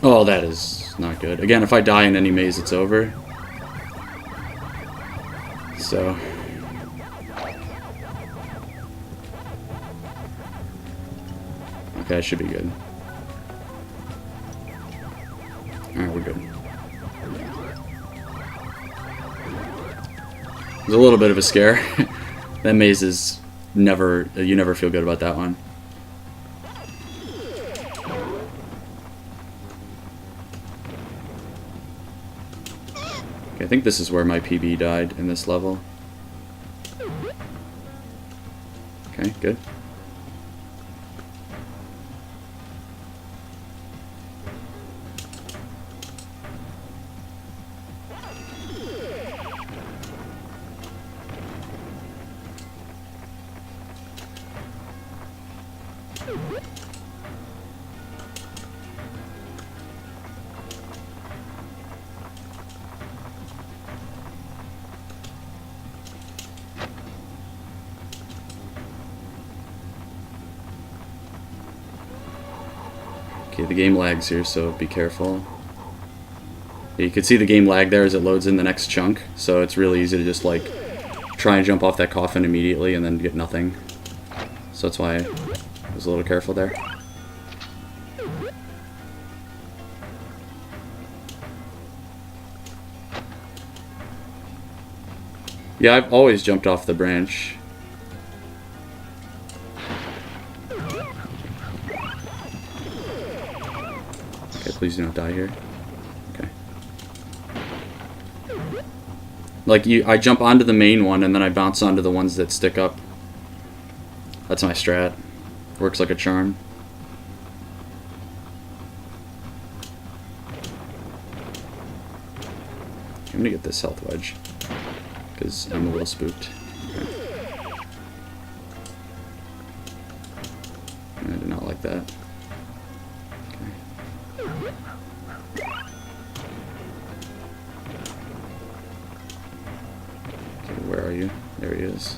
Oh, that is not good. Again, if I die in any maze, it's over. So... okay, I should be good. Alright, we're good. It was a little bit of a scare. That maze is never... you never feel good about that one. Okay, I think this is where my PB died in this level. Okay, good. Okay, the game lags here, so be careful. You can see the game lag there as it loads in the next chunk, so it's really easy to just like try and jump off that coffin immediately and then get nothing. So that's why I was a little careful there. Yeah, I've always jumped off the branch. Okay, please do not die here. Okay. Like, I jump onto the main one, and then I bounce onto the ones that stick up. That's my strat. Works like a charm. I'm gonna get this health wedge, because I'm a little spooked. Okay. I do not like that. Okay, where are you? There he is.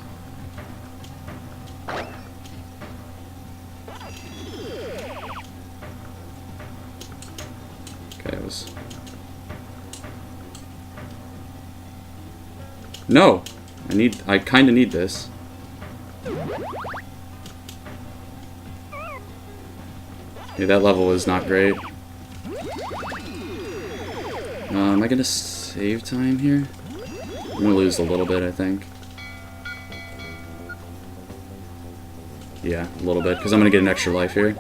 Okay, it was... No! I kinda need this. Yeah, that level was not great. Am I gonna save time here? I'm gonna lose a little bit, I think. Yeah, a little bit, because I'm gonna get an extra life here.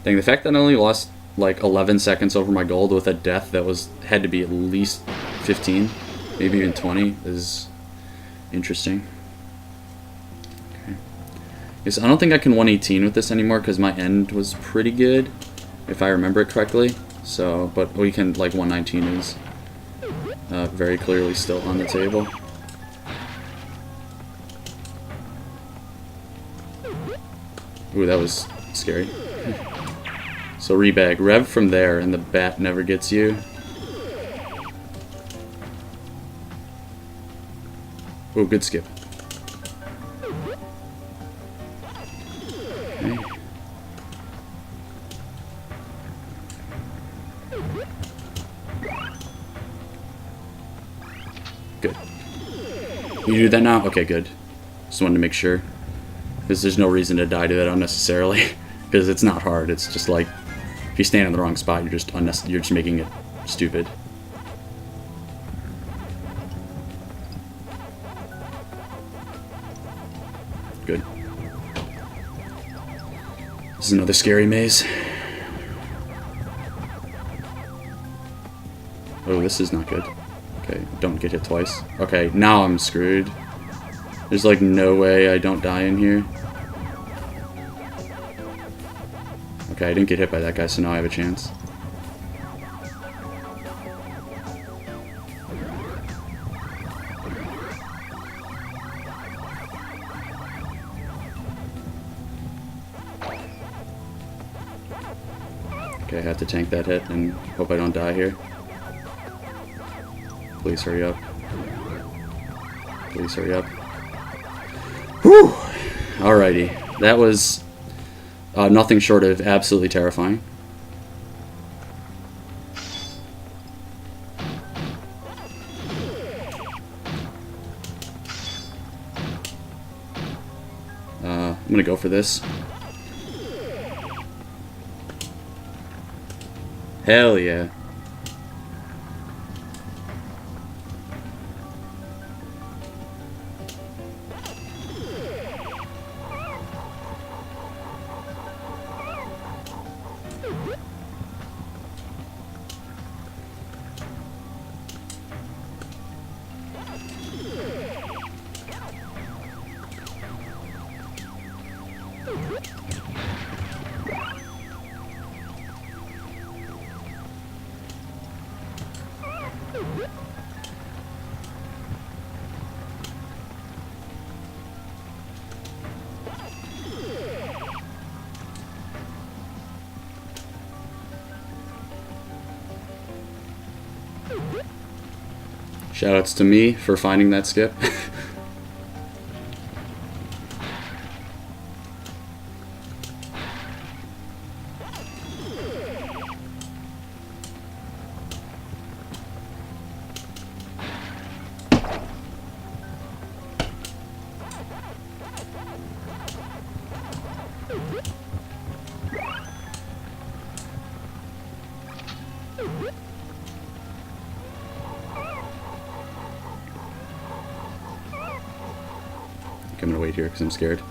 Dang, the fact that I only lost like 11 seconds over my gold with a death that had to be at least 15, maybe even 20, is interesting. Okay. Yes, I don't think I can 118 with this anymore because my end was pretty good, if I remember it correctly. So, but we can, like, 119 is very clearly still on the table. Ooh, that was scary. So rebag. Rev from there, and the bat never gets you. Oh, good skip. Okay. Good. You do that now? Okay, good. Just wanted to make sure. Because there's no reason to die to that unnecessarily. Because it's not hard. It's just like... if you stand in the wrong spot, you're just making it stupid. Good. This is another scary maze. Oh, this is not good. Okay, don't get hit twice. Okay, now I'm screwed. There's like no way I don't die in here. Okay, I didn't get hit by that guy, so now I have a chance. Okay, I have to tank that hit and hope I don't die here. Please hurry up. Please hurry up. Whew! Alrighty. That was nothing short of absolutely terrifying. I'm gonna go for this. Hell yeah. Shoutouts to me for finding that skip. I'm gonna wait here because I'm scared.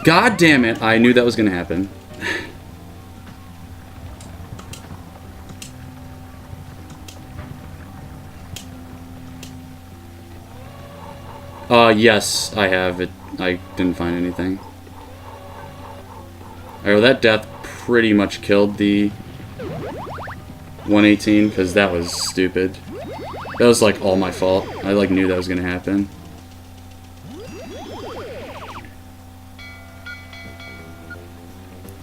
God damn it! I knew that was gonna happen. Yes, I have it. I didn't find anything. Alright, well that death pretty much killed the 118 because that was stupid. That was like all my fault. I like knew that was gonna happen.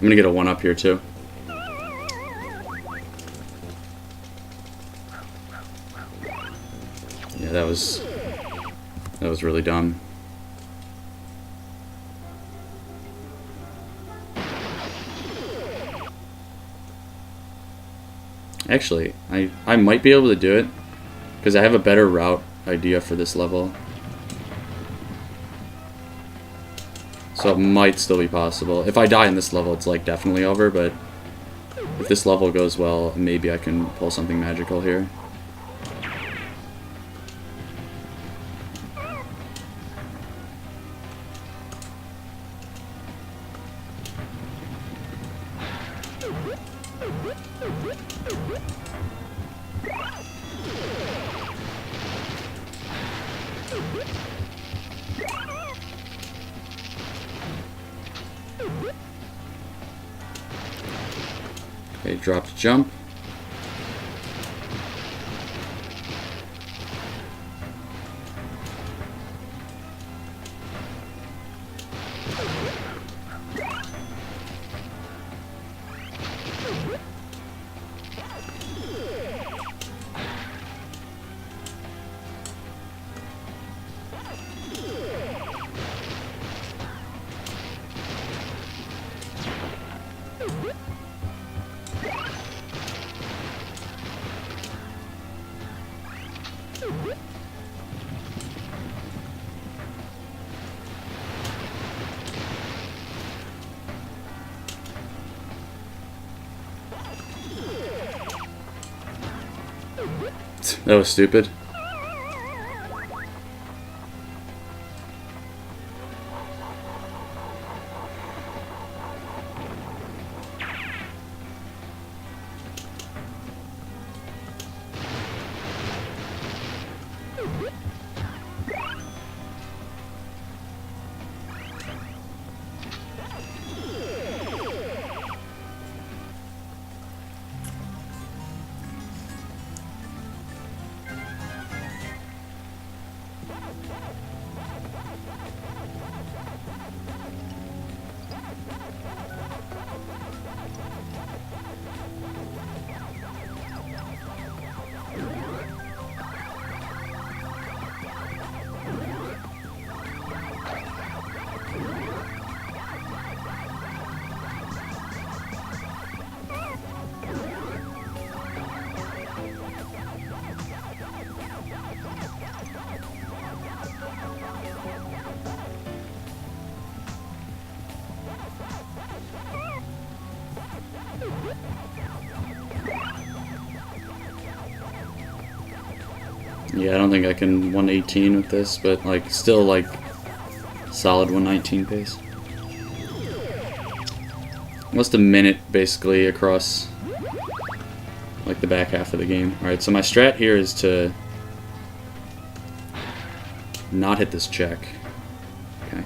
I'm gonna get a 1-up here too. Yeah, that was really dumb. Actually, I might be able to do it. Because I have a better route idea for this level. So it might still be possible. If I die in this level, it's like definitely over, but if this level goes well, maybe I can pull something magical here. Okay, drop to jump. That was stupid. Yeah, I don't think I can 118 with this, but like still like solid 119 pace. Almost a minute basically across like the back half of the game. Alright, so my strat here is to not hit this check. Okay.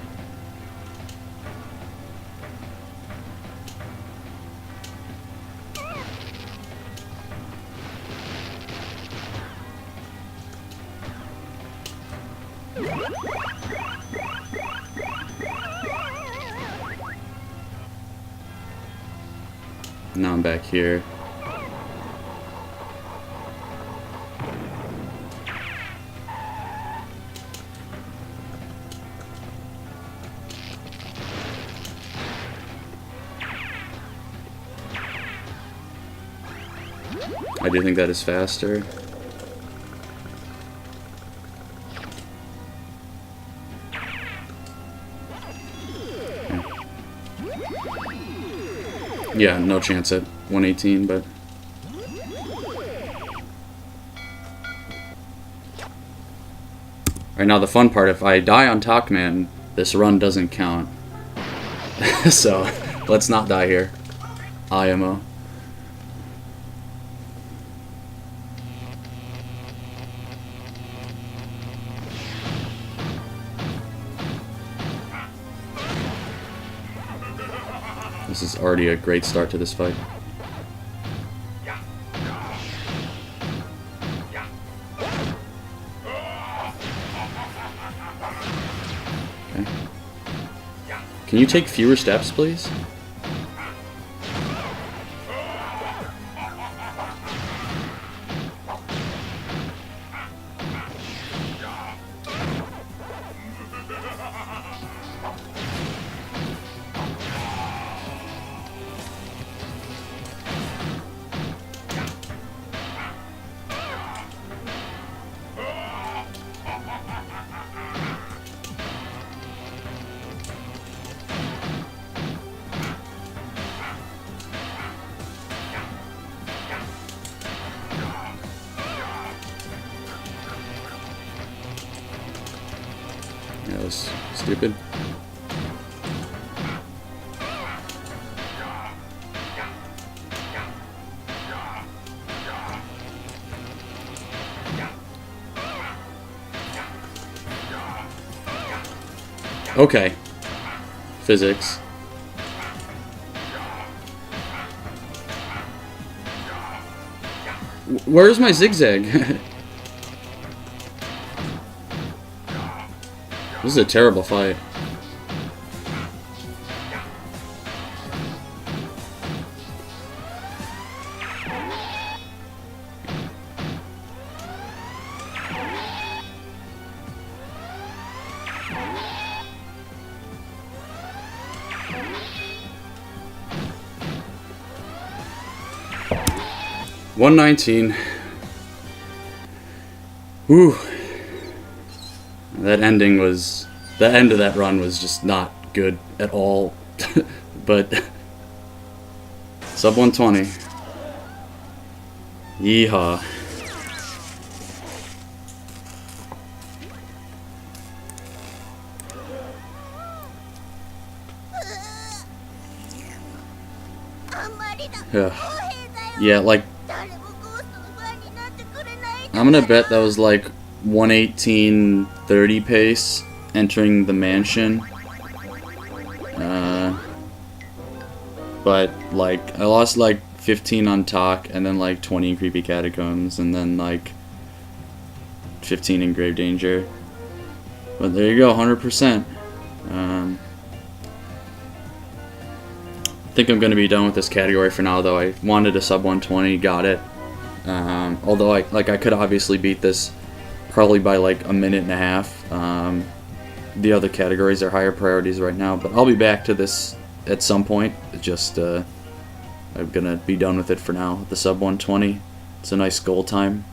Now I'm back here. I do think that is faster. Yeah, no chance at 118, but... Alright, now the fun part, if I die on Pac-Man, this run doesn't count. So, let's not die here. IMO. This is already a great start to this fight. Okay. Can you take fewer steps, please? That was stupid. Okay. Physics. Where's my zigzag? This is a terrible fight. $119. Whew. That ending was... The end of that run was just not good at all. But... Sub 120. Yeehaw. Yeah, like... I'm gonna bet that was like 118.30 pace entering the mansion. But like I lost like 15 on talk and then like 20 in creepy catacombs and then like 15 in grave danger. But there you go, 100%. I think I'm gonna be done with this category for now, though. I wanted a sub 120, got it. Although I could obviously beat this probably by like a minute and a half. The other categories are higher priorities right now, but I'll be back to this at some point. I'm gonna be done with it for now. The sub 120, it's a nice goal time.